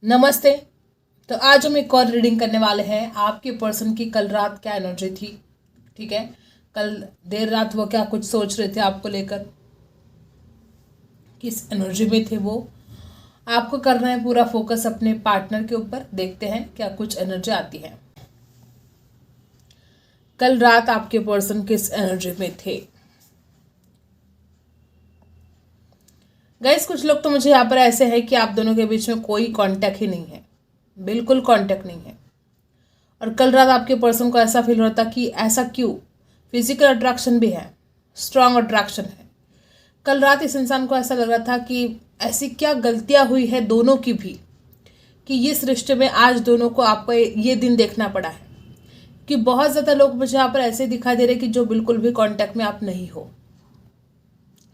नमस्ते। तो आज हम एक और रीडिंग करने वाले हैं आपके पर्सन की कल रात क्या एनर्जी थी। ठीक है, कल देर रात वो क्या कुछ सोच रहे थे आपको लेकर, किस एनर्जी में थे वो। आपको करना है पूरा फोकस अपने पार्टनर के ऊपर। देखते हैं क्या कुछ एनर्जी आती है। कल रात आपके पर्सन किस एनर्जी में थे। गाइस, कुछ लोग तो मुझे यहाँ पर ऐसे है कि आप दोनों के बीच में कोई कांटेक्ट ही नहीं है, बिल्कुल कांटेक्ट नहीं है। और कल रात आपके पर्सन को ऐसा फील हो रहा था कि ऐसा क्यों। फिजिकल अट्रैक्शन भी है, स्ट्रांग अट्रैक्शन है। कल रात इस इंसान को ऐसा लग रहा था कि ऐसी क्या गलतियां हुई है दोनों की भी, कि इस रिश्ते में आज दोनों को आपको ये दिन देखना पड़ा है। कि बहुत ज़्यादा लोग मुझे यहाँ पर ऐसे दिखाई दे रहे कि जो बिल्कुल भी कांटेक्ट में आप नहीं हो।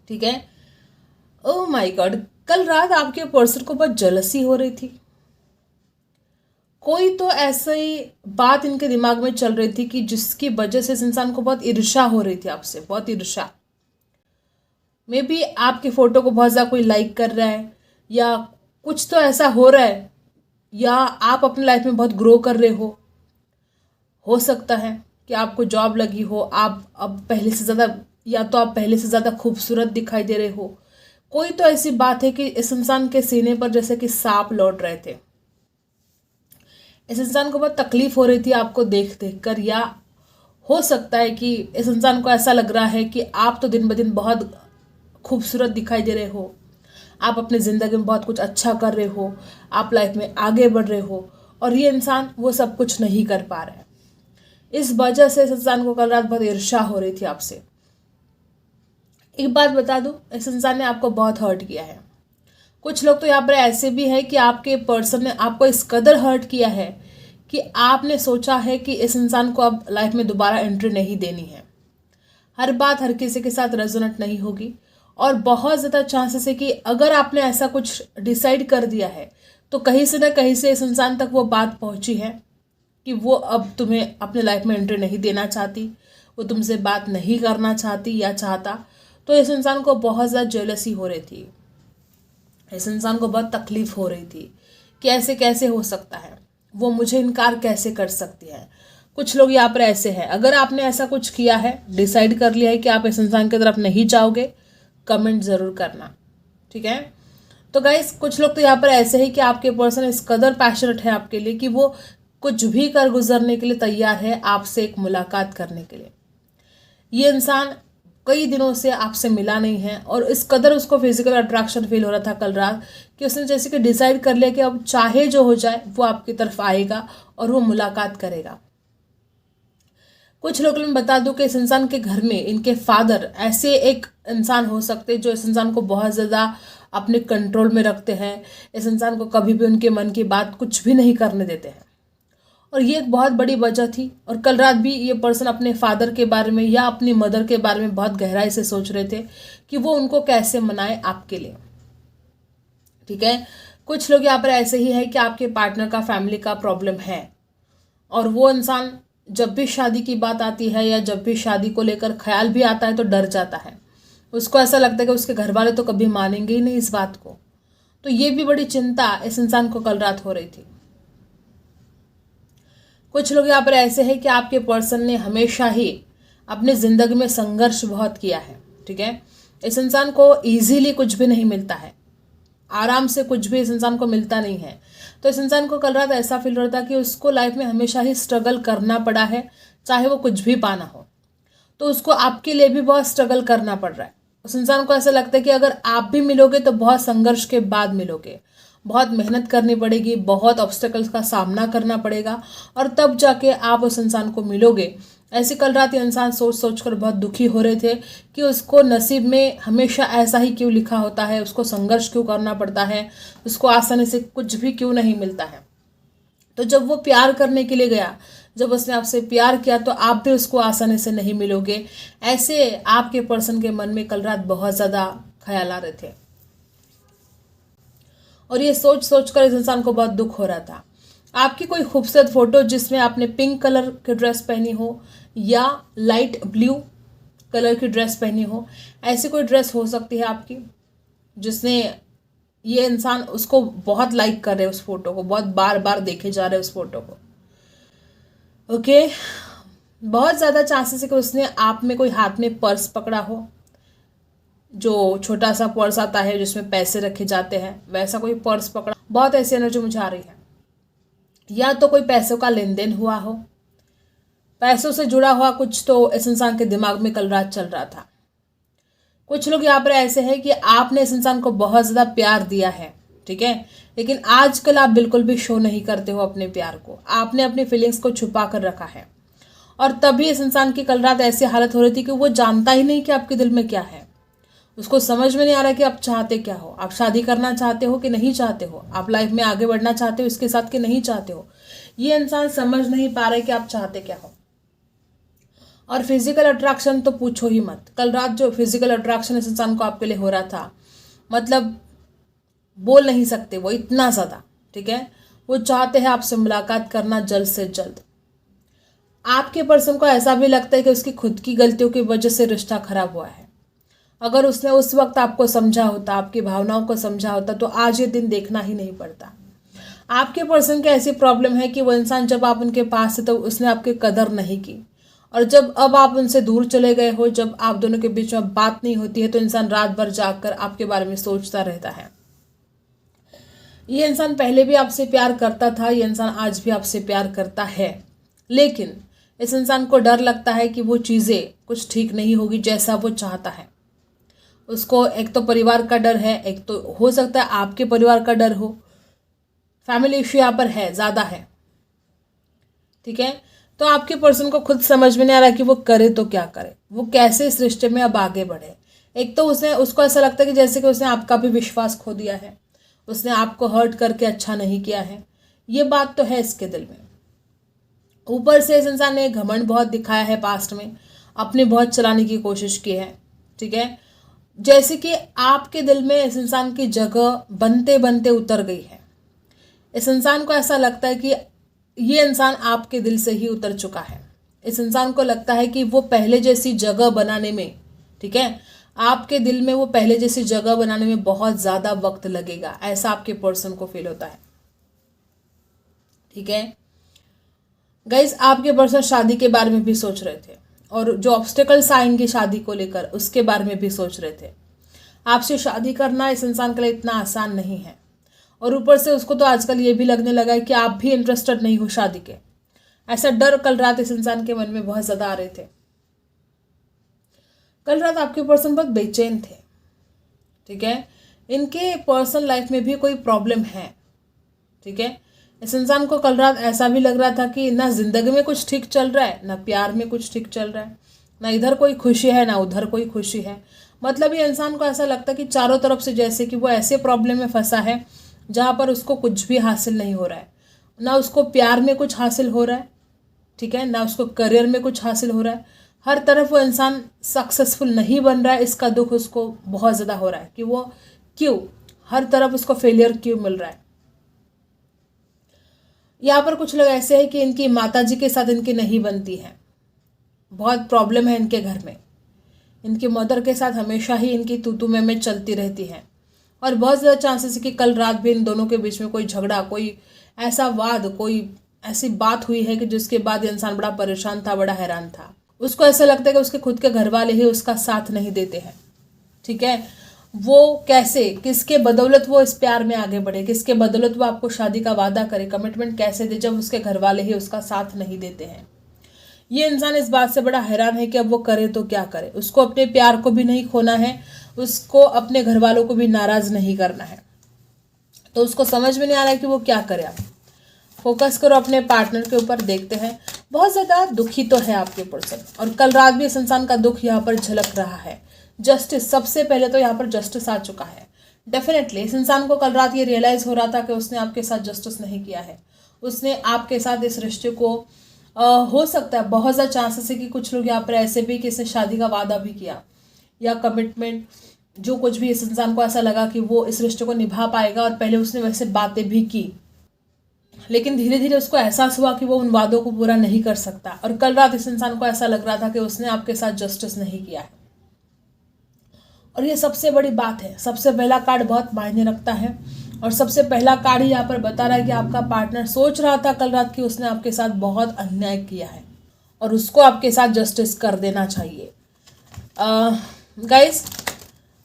ठीक है, ओह माय गॉड, कल रात आपके पर्सन को बहुत जलसी हो रही थी। कोई तो ऐसी बात इनके दिमाग में चल रही थी कि जिसकी वजह से इस इंसान को बहुत ईर्ष्या हो रही थी आपसे, बहुत ईर्ष्या। मे बी आपके फोटो को बहुत ज़्यादा कोई लाइक कर रहा है, या कुछ तो ऐसा हो रहा है, या आप अपनी लाइफ में बहुत ग्रो कर रहे हो सकता है कि आपको जॉब लगी हो, आप अब पहले से ज़्यादा, या तो आप पहले से ज़्यादा खूबसूरत दिखाई दे रहे हो। कोई तो ऐसी बात है कि इस इंसान के सीने पर जैसे कि सांप लौट रहे थे। इस इंसान को बहुत तकलीफ हो रही थी आपको देख देख कर, या हो सकता है कि इस इंसान को ऐसा लग रहा है कि आप तो दिन ब दिन बहुत खूबसूरत दिखाई दे रहे हो, आप अपनी ज़िंदगी में बहुत कुछ अच्छा कर रहे हो, आप लाइफ में आगे बढ़ रहे हो, और ये इंसान वो सब कुछ नहीं कर पा रहा है। इस वजह से इस इंसान को कल रात बहुत ईर्ष्या हो रही थी आपसे। एक बात बता दूं, इस इंसान ने आपको बहुत हर्ट किया है। कुछ लोग तो यहाँ पर ऐसे भी है कि आपके पर्सन ने आपको इस कदर हर्ट किया है कि आपने सोचा है कि इस इंसान को अब लाइफ में दोबारा एंट्री नहीं देनी है। हर बात हर किसी के साथ रेजोनेट नहीं होगी, और बहुत ज़्यादा चांसेस है कि अगर आपने ऐसा कुछ डिसाइड कर दिया है तो कहीं से ना कहीं से इस इंसान तक वो बात पहुंची है कि वो अब तुम्हें अपने लाइफ में एंट्री नहीं देना चाहती, वो तुमसे बात नहीं करना चाहती या चाहता। तो इस इंसान को बहुत ज़्यादा जेलसी हो रही थी, इस इंसान को बहुत तकलीफ हो रही थी कि ऐसे कैसे हो सकता है, वो मुझे इनकार कैसे कर सकती है। कुछ लोग यहाँ पर ऐसे हैं, अगर आपने ऐसा कुछ किया है, डिसाइड कर लिया है कि आप इस इंसान की तरफ नहीं जाओगे, कमेंट ज़रूर करना। ठीक है, तो गाइस, कुछ लोग तो यहाँ पर ऐसे ही कि आपके पर्सन इस कदर पैशनेट है आपके लिए कि वो कुछ भी कर गुजरने के लिए तैयार है आपसे एक मुलाकात करने के लिए। ये इंसान कई दिनों से आपसे मिला नहीं है, और इस कदर उसको फिजिकल अट्रैक्शन फील हो रहा था कल रात कि उसने जैसे कि डिसाइड कर लिया कि अब चाहे जो हो जाए वो आपकी तरफ आएगा और वो मुलाकात करेगा। कुछ लोग मैं बता दूं कि इस इंसान के घर में इनके फादर ऐसे एक इंसान हो सकते हैं जो इस इंसान को बहुत ज़्यादा अपने कंट्रोल में रखते हैं। इस इंसान को कभी भी उनके मन की बात कुछ भी नहीं करने देते हैं, और ये एक बहुत बड़ी वजह थी। और कल रात भी ये पर्सन अपने फादर के बारे में या अपनी मदर के बारे में बहुत गहराई से सोच रहे थे कि वो उनको कैसे मनाए आपके लिए। ठीक है, कुछ लोग यहाँ पर ऐसे ही है कि आपके पार्टनर का फैमिली का प्रॉब्लम है, और वो इंसान जब भी शादी की बात आती है या जब भी शादी को लेकर ख्याल भी आता है तो डर जाता है। उसको ऐसा लगता है कि उसके घर वाले तो कभी मानेंगे ही नहीं इस बात को। तो ये भी बड़ी चिंता इस इंसान को कल रात हो रही थी। कुछ लोग यहाँ पर ऐसे हैं कि आपके पर्सन ने हमेशा ही अपनी ज़िंदगी में संघर्ष बहुत किया है। ठीक है, इस इंसान को इजीली कुछ भी नहीं मिलता है, आराम से कुछ भी इस इंसान को मिलता नहीं है। तो इस इंसान को कल रात ऐसा फील हो रहा था कि उसको लाइफ में हमेशा ही स्ट्रगल करना पड़ा है, चाहे वो कुछ भी पाना हो। तो उसको आपके लिए भी बहुत स्ट्रगल करना पड़ रहा है। उस इंसान को ऐसा लगता है कि अगर आप भी मिलोगे तो बहुत संघर्ष के बाद मिलोगे, बहुत मेहनत करनी पड़ेगी, बहुत ऑब्स्टेकल्स का सामना करना पड़ेगा, और तब जाके आप उस इंसान को मिलोगे। ऐसे कल रात ये इंसान सोच सोच कर बहुत दुखी हो रहे थे कि उसको नसीब में हमेशा ऐसा ही क्यों लिखा होता है, उसको संघर्ष क्यों करना पड़ता है, उसको आसानी से कुछ भी क्यों नहीं मिलता है। तो जब वो प्यार करने के लिए गया, जब उसने आपसे प्यार किया, तो आप भी उसको आसानी से नहीं मिलोगे। ऐसे आपके पर्सन के मन में कल रात बहुत ज़्यादा ख्याल आ रहे थे, और ये सोच सोच कर इस इंसान को बहुत दुख हो रहा था। आपकी कोई खूबसूरत फोटो जिसमें आपने पिंक कलर की ड्रेस पहनी हो या लाइट ब्लू कलर की ड्रेस पहनी हो, ऐसी कोई ड्रेस हो सकती है आपकी जिसने ये इंसान उसको बहुत लाइक कर रहे हैं, उस फोटो को बहुत बार बार देखे जा रहे हैं उस फोटो को। ओके, बहुत ज़्यादा चांसेस है कि उसने आप में कोई हाथ में पर्स पकड़ा हो, जो छोटा सा पर्स आता है जिसमें पैसे रखे जाते हैं, वैसा कोई पर्स पकड़ा। बहुत ऐसी एनर्जी मुझे आ रही है। या तो कोई पैसों का लेन देन हुआ हो, पैसों से जुड़ा हुआ कुछ तो इस इंसान के दिमाग में कल रात चल रहा था। कुछ लोग यहाँ पर ऐसे हैं कि आपने इस इंसान को बहुत ज़्यादा प्यार दिया है, ठीक है, लेकिन आजकल आप बिल्कुल भी शो नहीं करते हो अपने प्यार को। आपने अपनी फीलिंग्स को छुपा कर रखा है, और तभी इस इंसान की कल रात ऐसी हालत हो रही थी कि वो जानता ही नहीं कि आपके दिल में क्या है। उसको समझ में नहीं आ रहा कि आप चाहते क्या हो। आप शादी करना चाहते हो कि नहीं चाहते हो, आप लाइफ में आगे बढ़ना चाहते हो इसके साथ कि नहीं चाहते हो, ये इंसान समझ नहीं पा रहा है कि आप चाहते क्या हो। और फिजिकल अट्रैक्शन तो पूछो ही मत। कल रात जो फिजिकल अट्रैक्शन इस इंसान को आपके लिए हो रहा था, मतलब बोल नहीं सकते, वो इतना ज़्यादा, ठीक है। वो चाहते हैं आपसे मुलाकात करना जल्द से जल्द। आपके पर्सन को ऐसा भी लगता है कि उसकी खुद की गलतियों की वजह से रिश्ता खराब हुआ है। अगर उसने उस वक्त आपको समझा होता, आपकी भावनाओं को समझा होता, तो आज ये दिन देखना ही नहीं पड़ता। आपके पर्सन की ऐसी प्रॉब्लम है कि वो इंसान जब आप उनके पास थे तो उसने आपकी कदर नहीं की, और जब अब आप उनसे दूर चले गए हो, जब आप दोनों के बीच में बात नहीं होती है, तो इंसान रात भर जागकर आपके बारे में सोचता रहता है। ये इंसान पहले भी आपसे प्यार करता था, ये इंसान आज भी आपसे प्यार करता है, लेकिन इस इंसान को डर लगता है कि वो चीज़ें कुछ ठीक नहीं होगी जैसा वो चाहता है। उसको एक तो परिवार का डर है, एक तो हो सकता है आपके परिवार का डर हो, फैमिली इश्यू यहाँ पर है, ज़्यादा है, ठीक है। तो आपके पर्सन को खुद समझ में नहीं आ रहा कि वो करे तो क्या करे, वो कैसे इस रिश्ते में अब आगे बढ़े। एक तो उसको ऐसा लगता है कि जैसे कि उसने आपका भी विश्वास खो दिया है, उसने आपको हर्ट करके अच्छा नहीं किया है, ये बात तो है इसके दिल में। ऊपर से इस इंसान ने घमंड बहुत दिखाया है पास्ट में, अपने बहुत चलाने की कोशिश की है, ठीक है। जैसे कि आपके दिल में इस इंसान की जगह बनते बनते उतर गई है। इस इंसान को ऐसा लगता है कि ये इंसान आपके दिल से ही उतर चुका है। इस इंसान को लगता है कि वो पहले जैसी जगह बनाने में, ठीक है, आपके दिल में वो पहले जैसी जगह बनाने में बहुत ज़्यादा वक्त लगेगा, ऐसा आपके पर्सन को फील होता है, ठीक है। गाइस, आपके पर्सन शादी के बारे में भी सोच रहे थे, और जो ऑब्स्टेकल्स आएंगे शादी को लेकर उसके बारे में भी सोच रहे थे। आपसे शादी करना इस इंसान के लिए इतना आसान नहीं है, और ऊपर से उसको तो आजकल ये भी लगने लगा है कि आप भी इंटरेस्टेड नहीं हो शादी के। ऐसा डर कल रात इस इंसान के मन में बहुत ज़्यादा आ रहे थे। कल रात आपके पर्सन बहुत बेचैन थे, ठीक है। इनके पर्सनल लाइफ में भी कोई प्रॉब्लम है, ठीक है। इस इंसान को कल रात ऐसा भी लग रहा था कि ना जिंदगी में कुछ ठीक चल रहा है, ना प्यार में कुछ ठीक चल रहा है, ना इधर कोई खुशी है ना उधर कोई खुशी है। मतलब ये इंसान को ऐसा लगता है कि चारों तरफ से जैसे कि वो ऐसे प्रॉब्लम में फंसा है जहाँ पर उसको कुछ भी हासिल नहीं हो रहा है। ना उसको प्यार में कुछ हासिल हो रहा है, ठीक है, ना उसको करियर में कुछ हासिल हो रहा है। हर तरफ वो इंसान सक्सेसफुल नहीं बन रहा है, इसका दुख उसको बहुत ज़्यादा हो रहा है कि वो क्यों, हर तरफ उसको फेलियर क्यों मिल रहा है। यहाँ पर कुछ लोग ऐसे हैं कि इनकी माताजी के साथ इनकी नहीं बनती है, बहुत प्रॉब्लम है इनके घर में। इनकी मदर के साथ हमेशा ही इनकी तू में चलती रहती है, और बहुत ज़्यादा चांसेस है कि कल रात भी इन दोनों के बीच में कोई झगड़ा, कोई ऐसा वाद, कोई ऐसी बात हुई है कि जिसके बाद इंसान बड़ा परेशान था, बड़ा हैरान था। उसको ऐसा लगता है कि उसके खुद के घर वाले ही उसका साथ नहीं देते हैं, ठीक है। वो कैसे, किसके बदौलत वो इस प्यार में आगे बढ़े, किसके बदौलत वो आपको शादी का वादा करे, कमिटमेंट कैसे दे, जब उसके घर वाले ही उसका साथ नहीं देते हैं। ये इंसान इस बात से बड़ा हैरान है कि अब वो करे तो क्या करे। उसको अपने प्यार को भी नहीं खोना है, उसको अपने घर वालों को भी नाराज नहीं करना है, तो उसको समझ में नहीं आ रहा है कि वो क्या करे। आप फोकस करो अपने पार्टनर के ऊपर, देखते हैं। बहुत ज़्यादा दुखी तो है आपके पर्सन, और कल रात भी इस इंसान का दुख यहाँ पर झलक रहा है। जस्टिस, सबसे पहले तो यहाँ पर जस्टिस आ चुका है। डेफिनेटली इस इंसान को कल रात ये रियलाइज़ हो रहा था कि उसने आपके साथ जस्टिस नहीं किया है। उसने आपके साथ इस रिश्ते को हो सकता है, बहुत ज़्यादा चांसेस है कि कुछ लोग यहाँ पर ऐसे भी कि इसने शादी का वादा भी किया या कमिटमेंट, जो कुछ भी, इस इंसान को ऐसा लगा कि वो इस रिश्ते को निभा पाएगा, और पहले उसने वैसे बातें भी की, लेकिन धीरे धीरे उसको एहसास हुआ कि वो उन वादों को पूरा नहीं कर सकता। और कल रात इस इंसान को ऐसा लग रहा था कि उसने आपके साथ जस्टिस नहीं किया है। और ये सबसे बड़ी बात है, सबसे पहला कार्ड बहुत मायने रखता है। और सबसे पहला कार्ड ही यहाँ पर बता रहा है कि आपका पार्टनर सोच रहा था कल रात कि उसने आपके साथ बहुत अन्याय किया है और उसको आपके साथ जस्टिस कर देना चाहिए। गाइस,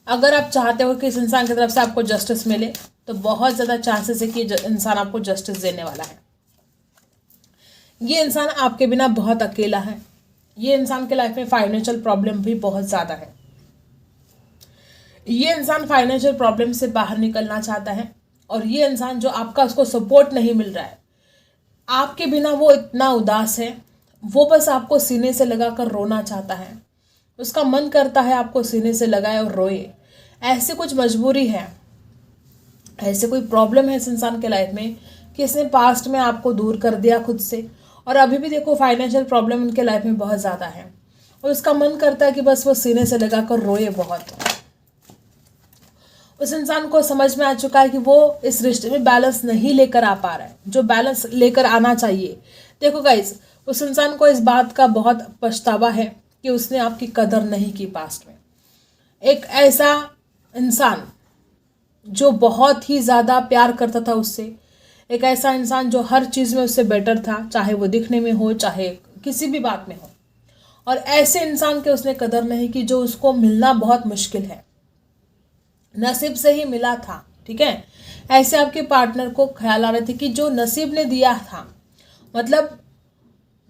अगर आप चाहते हो कि इस इंसान की तरफ से आपको जस्टिस मिले तो बहुत ज़्यादा चांसेस है कि इंसान आपको जस्टिस देने वाला है। ये इंसान आपके बिना बहुत अकेला है। ये इंसान के लाइफ में फाइनेंशियल प्रॉब्लम भी बहुत ज़्यादा है। ये इंसान फाइनेंशियल प्रॉब्लम से बाहर निकलना चाहता है और ये इंसान जो आपका उसको सपोर्ट नहीं मिल रहा है, आपके बिना वो इतना उदास है, वो बस आपको सीने से लगाकर रोना चाहता है। उसका मन करता है आपको सीने से लगाए और रोए। ऐसे कुछ मजबूरी है, ऐसे कोई प्रॉब्लम है इस इंसान के लाइफ में कि इसने पास्ट में आपको दूर कर दिया खुद से, और अभी भी देखो फाइनेंशियल प्रॉब्लम उनके लाइफ में बहुत ज़्यादा है और उसका मन करता है कि बस वो सीने से लगाकर रोए बहुत। उस इंसान को समझ में आ चुका है कि वो इस रिश्ते में बैलेंस नहीं लेकर आ पा रहा है, जो बैलेंस लेकर आना चाहिए। देखो गाइस, उस इंसान को इस बात का बहुत पछतावा है कि उसने आपकी कदर नहीं की पास्ट में। एक ऐसा इंसान जो बहुत ही ज़्यादा प्यार करता था उससे, एक ऐसा इंसान जो हर चीज़ में उससे बेटर था, चाहे वो दिखने में हो चाहे किसी भी बात में हो, और ऐसे इंसान के उसने कदर नहीं की जो उसको मिलना बहुत मुश्किल है, नसीब से ही मिला था। ठीक है, ऐसे आपके पार्टनर को ख्याल आ रहे थे कि जो नसीब ने दिया था, मतलब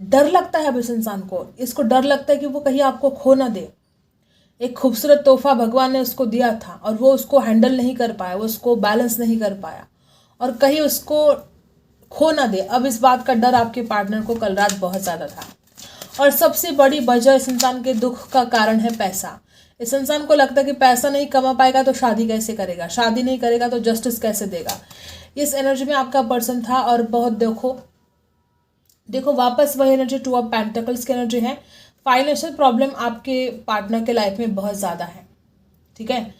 डर लगता है अब इस इंसान को, इसको डर लगता है कि वो कहीं आपको खो ना दे। एक खूबसूरत तोहफा भगवान ने उसको दिया था और वो उसको हैंडल नहीं कर पाया, वो उसको बैलेंस नहीं कर पाया और कहीं उसको खो ना दे। अब इस बात का डर आपके पार्टनर को कल रात बहुत ज़्यादा था। और सबसे बड़ी वजह इस इंसान के दुख का कारण है पैसा। इस इंसान को लगता है कि पैसा नहीं कमा पाएगा तो शादी कैसे करेगा, शादी नहीं करेगा तो जस्टिस कैसे देगा। इस एनर्जी में आपका पर्सन था और बहुत देखो वापस वही एनर्जी 2 ऑफ पेंटिकल्स की एनर्जी है। फाइनेंशियल प्रॉब्लम आपके पार्टनर के लाइफ में बहुत ज़्यादा है। ठीक है,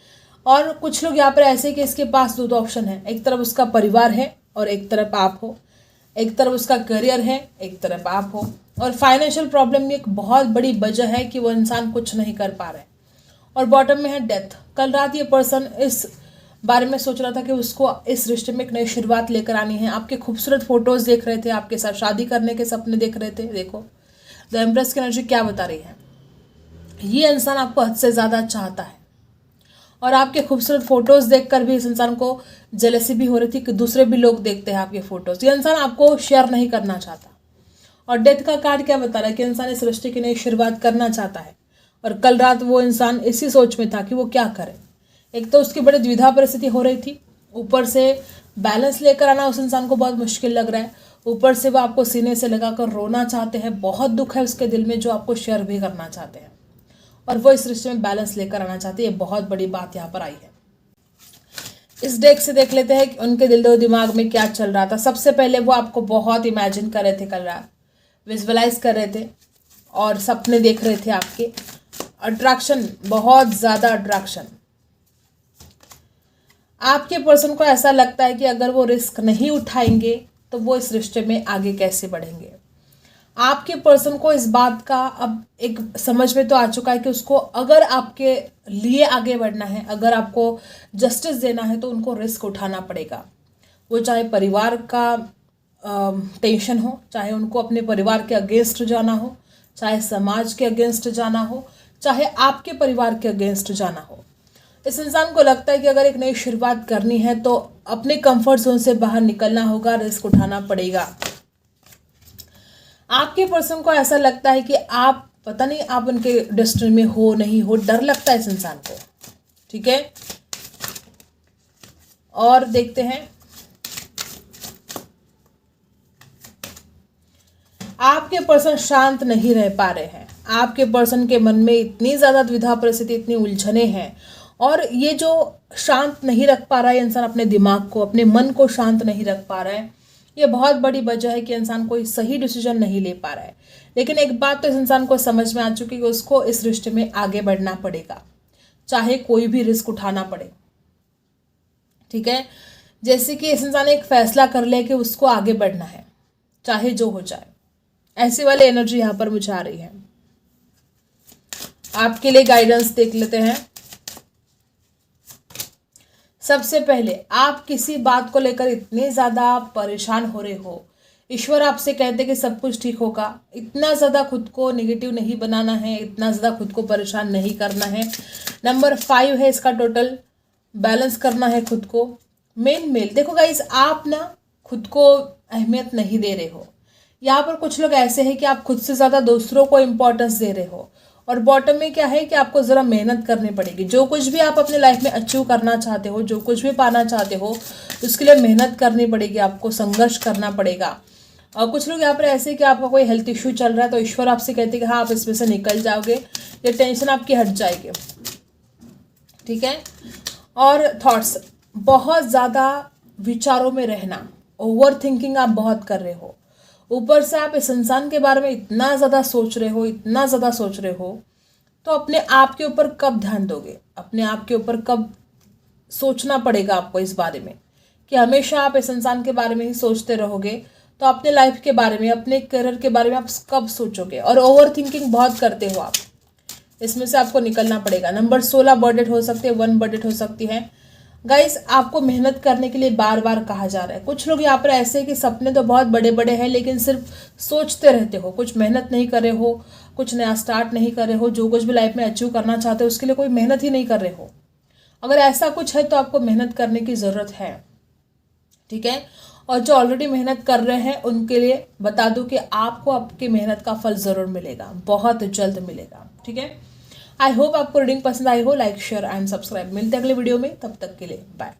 और कुछ लोग यहाँ पर ऐसे कि इसके पास दो ऑप्शन है, एक तरफ उसका परिवार है और एक तरफ आप हो, एक तरफ उसका करियर है एक तरफ आप हो। और फाइनेंशियल प्रॉब्लम में एक बहुत बड़ी वजह है कि वो इंसान कुछ नहीं कर पा रहे। और बॉटम में है डेथ। कल रात ये पर्सन इस बारे में सोच रहा था कि उसको इस रिश्ते में एक नई शुरुआत लेकर आनी है। आपके खूबसूरत फोटोज देख रहे थे, आपके साथ शादी करने के सपने देख रहे थे। देखो द एम्प्रेस की एनर्जी क्या बता रही है, ये इंसान आपको हद से ज़्यादा चाहता है और आपके खूबसूरत फोटोज देखकर भी इस इंसान को जेलसी भी हो रही थी कि दूसरे भी लोग देखते हैं आपके फोटोज। ये इंसान आपको शेयर नहीं करना चाहता। और डेथ का कार्ड क्या बता रहा है कि इंसान इस रिश्ते की नई शुरुआत करना चाहता है और कल रात वो इंसान इसी सोच में था कि वो क्या करे। एक तो उसकी बड़ी द्विधा परिस्थिति हो रही थी, ऊपर से बैलेंस लेकर आना उस इंसान को बहुत मुश्किल लग रहा है, ऊपर से वो आपको सीने से लगाकर रोना चाहते हैं, बहुत दुख है उसके दिल में जो आपको शेयर भी करना चाहते हैं और वो इस रिश्ते में बैलेंस लेकर आना चाहते हैं। ये बहुत बड़ी बात यहाँ पर आई है। इस डेक से देख लेते हैं कि उनके दिल दो दिमाग में क्या चल रहा था। सबसे पहले वो आपको बहुत इमेजिन कर रहे थे कल रात, विजुअलाइज कर रहे थे और सपने देख रहे थे आपके। अट्रैक्शन, बहुत ज़्यादा अट्रैक्शन। आपके पर्सन को ऐसा लगता है कि अगर वो रिस्क नहीं उठाएंगे तो वो इस रिश्ते में आगे कैसे बढ़ेंगे। आपके पर्सन को इस बात का अब एक समझ में तो आ चुका है कि उसको अगर आपके लिए आगे बढ़ना है, अगर आपको जस्टिस देना है तो उनको रिस्क उठाना पड़ेगा। वो चाहे परिवार का टेंशन हो, चाहे उनको अपने परिवार के अगेंस्ट जाना हो, चाहे समाज के अगेंस्ट जाना हो, चाहे आपके परिवार के अगेंस्ट जाना हो। इस इंसान को लगता है कि अगर एक नई शुरुआत करनी है तो अपने कंफर्ट जोन से बाहर निकलना होगा, रिस्क उठाना पड़ेगा। आपके पर्सन को ऐसा लगता है कि आप पता नहीं आप उनके डेस्टिनी में हो नहीं हो, डर लगता है इस इंसान को। ठीक है, और देखते हैं आपके पर्सन शांत नहीं रह पा रहे हैं। आपके पर्सन के मन में इतनी ज़्यादा द्विधा परिस्थिति, इतनी उलझने हैं और ये जो शांत नहीं रख पा रहा है इंसान, अपने दिमाग को, अपने मन को शांत नहीं रख पा रहा है, ये बहुत बड़ी वजह है कि इंसान कोई सही डिसीजन नहीं ले पा रहा है। लेकिन एक बात तो इस इंसान को समझ में आ चुकी है कि उसको इस रिश्ते में आगे बढ़ना पड़ेगा, चाहे कोई भी रिस्क उठाना पड़े। ठीक है, जैसे कि इस इंसान ने एक फैसला कर लिया कि उसको आगे बढ़ना है चाहे जो हो जाए। ऐसी वाली एनर्जी यहाँ पर मुझे आ रही है। आपके लिए गाइडेंस देख लेते हैं। सबसे पहले आप किसी बात को लेकर इतने ज़्यादा परेशान हो रहे हो, ईश्वर आपसे कहते कि सब कुछ ठीक होगा, इतना ज़्यादा खुद को नेगेटिव नहीं बनाना है, इतना ज़्यादा खुद को परेशान नहीं करना है। नंबर 5 है इसका टोटल, बैलेंस करना है खुद को। मेल देखो गाइस, आप ना खुद को अहमियत नहीं दे रहे हो। यहाँ पर कुछ लोग ऐसे हैं कि आप खुद से ज़्यादा दूसरों को इम्पोर्टेंस दे रहे हो। और बॉटम में क्या है कि आपको ज़रा मेहनत करनी पड़ेगी। जो कुछ भी आप अपने लाइफ में अचीव करना चाहते हो, जो कुछ भी पाना चाहते हो, उसके लिए मेहनत करनी पड़ेगी, आपको संघर्ष करना पड़ेगा। और कुछ लोग यहाँ पर ऐसे कि आपका कोई हेल्थ इश्यू चल रहा है, तो ईश्वर आपसे कहते हैं कि हाँ आप इसमें से निकल जाओगे, ये टेंशन आपकी हट जाएगी, ठीक है। और थॉट्स, बहुत ज़्यादा विचारों में रहना, ओवर थिंकिंग आप बहुत कर रहे हो। ऊपर से आप इस इंसान के बारे में इतना ज़्यादा सोच रहे हो, इतना ज़्यादा सोच रहे हो, तो अपने आप के ऊपर कब ध्यान दोगे? अपने आप के ऊपर कब सोचना पड़ेगा आपको इस बारे में कि हमेशा आप इस इंसान के बारे में ही सोचते रहोगे, तो अपने लाइफ के बारे में, अपने करियर के बारे में आप कब सोचोगे? और ओवर थिंकिंग बहुत करते हो आप, इसमें से आपको निकलना पड़ेगा। नंबर 16 बर्थ हो सकते हैं, 1 बर्थ हो सकती है। गाइस, आपको मेहनत करने के लिए बार बार कहा जा रहा है। कुछ लोग यहाँ पर ऐसे कि सपने तो बहुत बड़े बड़े हैं, लेकिन सिर्फ सोचते रहते हो, कुछ मेहनत नहीं कर रहे हो, कुछ नया स्टार्ट नहीं कर रहे हो, जो कुछ भी लाइफ में अचीव करना चाहते हो उसके लिए कोई मेहनत ही नहीं कर रहे हो। अगर ऐसा कुछ है तो आपको मेहनत करने की ज़रूरत है, ठीक है। और जो ऑलरेडी मेहनत कर रहे हैं उनके लिए बता दूं कि आपको आपकी मेहनत का फल ज़रूर मिलेगा, बहुत जल्द मिलेगा, ठीक है। आई होप आपको रीडिंग पसंद आई हो। Like, share and subscribe. मिलते हैं अगले वीडियो में, तब तक के लिए बाय।